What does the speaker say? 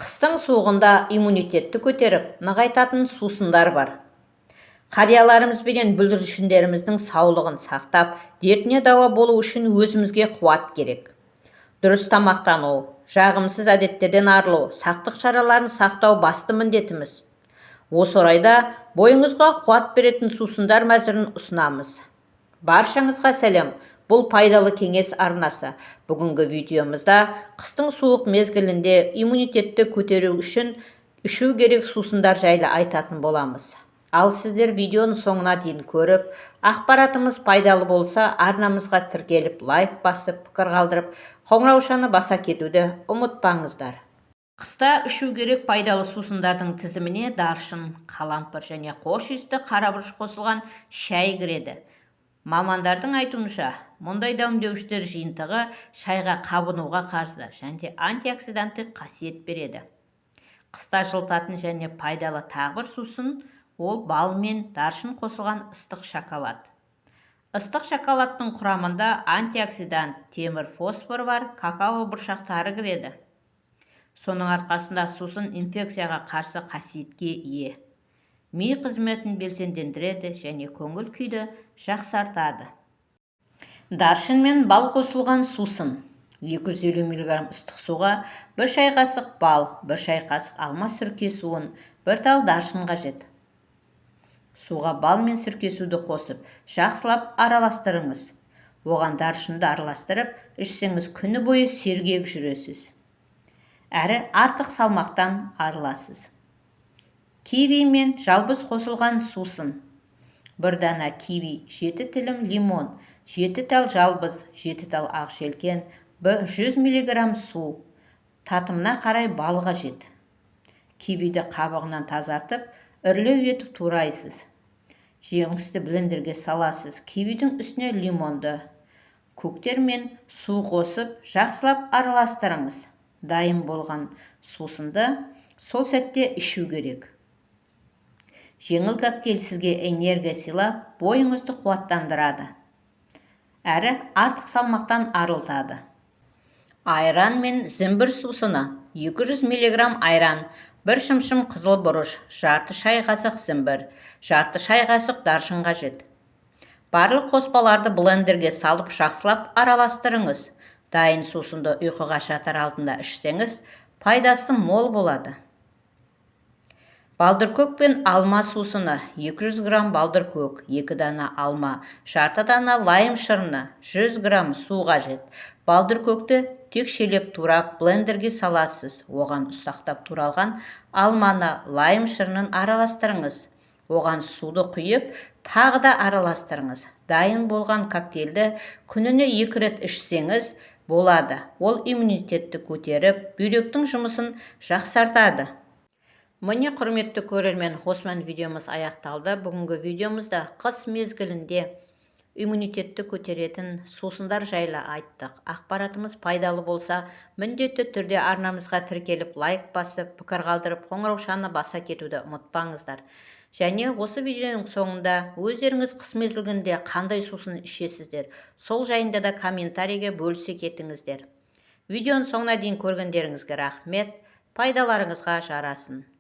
Қыстың суығында иммунитетті көтеріп, нығайтатын сусындар бар. Қарияларымыз бен бүлдіршіндеріміздің саулығын сақтап, дертіне дауа болу үшін өзімізге қуат керек. Дұрыс тамақтану, жағымсыз әдеттерден арылу, сақтық шараларын сақтау басты міндетіміз. Осы орайда бойыңызға қуат беретін сусындар мәзірін ұсынамыз. Баршаңызға сәлем. Бұл пайдалы кеңес арнасы. Бүгінгі видеомызда қыстың суық мезгілінде иммунитетті көтеру үшін ішу керек сусындар жайлы айтатын боламыз. Ал сіздер видеоны соңына дейін көріп, ақпаратымыз пайдалы болса, арнамызға тіркеліп, лайк басып, пікір қалдырып, қоңыраушаны баса кетуді ұмытпаңыздар. Қыста ішу керек пайдалы сусындардың тізіміне даршын, қалампыр және қош иісті қарабұрыш қосылған шай кіреді. Мамандардың айтуынша, мұндай дәмдеуіштер жиынтығы шайға қабынуға қарсы және антиоксиданттық қасиет береді. Қыста жылытатын және пайдалы тағы бір сусын ол бал мен даршын қосылған ыстық шоколад. Ыстық шоколадтың құрамында антиоксидант, темір, фосфор бар какао бұршақтары кіреді. Соның арқасында сусын инфекцияға қарсы қасиетке ие. Ми қызметін белсендендіреді және көңіл күйді жақсартады. Даршын мен бал қосылған сусын. 250 мг ыстық суға 1 шай қасық бал, 1 шай қасық алма сүрке суын, 1 тал даршын қажет. Суға бал мен сүрке суды қосып, жақсылап араластырыңыз. Оған даршынды араластырып, ішсеңіз күні бойы сергек жүресіз. Әрі артық салмақтан арыласыз. Киви мен жалбыз қосылған сусын. 1 дана киви, 7 тілім лимон, 7 тал жалбыз, 7 тал ақ желкен, 100 мг су. Татымына қарай бал қажет. Кивиді қабығынан тазартып, үрлеу етіп турайсыз. Жемісті блендерге саласыз. Кивидің үстіне лимонды, көктер мен су қосып, жақсылап араластырыңыз. Дайын болған сусынды сол сәтте ішу керек. Жеңіл коктейль сізге энергия сыйлап, бойыңызды қуаттандырады. Әрі артық салмақтан арылтады. Айран мен зімбір сусыны. 200 мг айран, 1 шымшым қызыл бұрыш, жарты шай қасық зімбір, жарты шай қасық даршын қажет. Барлық қоспаларды блендерге салып жақсылап араластырыңыз. Дайын сусынды ұйқыға жатар алдында ішсеңіз, пайдасы мол болады. Балдыркөк пен алма сусыны. 200 грамм балдыркөк, 2 дана алма, жарты дана лайм шырыны, 100 грамм су қажет. Балдыркөкті текшелеп турап, блендерге саласыз. Оған ұсақтап туралған алманы, лайм шырынын араластырыңыз. Оған суды құйып, тағы да араластырыңыз. Дайын болған коктейлді күніне 2 рет ішсеңіз болады. Ол иммунитетті көтеріп, бүйректің жұмысын жақсартады. Міне құрметті көрермен, осымен видеомыз аяқталды. Бүгінгі видеомызда қыс мезгілінде иммунитетті көтеретін сусындар жайлы айттық. Ақпаратымыз пайдалы болса, міндетті түрде арнамызға тіркеліп, лайк басып, пікір қалдырып, қоңыраушаны баса кетуді ұмытпаңыздар. Және осы видеоның соңында өздеріңіз қыс мезгілінде қандай сусын ішесіздер, сол жайында да комментарийге бөлісе кетіңіздер. Видеоның соңына дейін көргендеріңізге рахмет, пайдаларыңызға жарасын.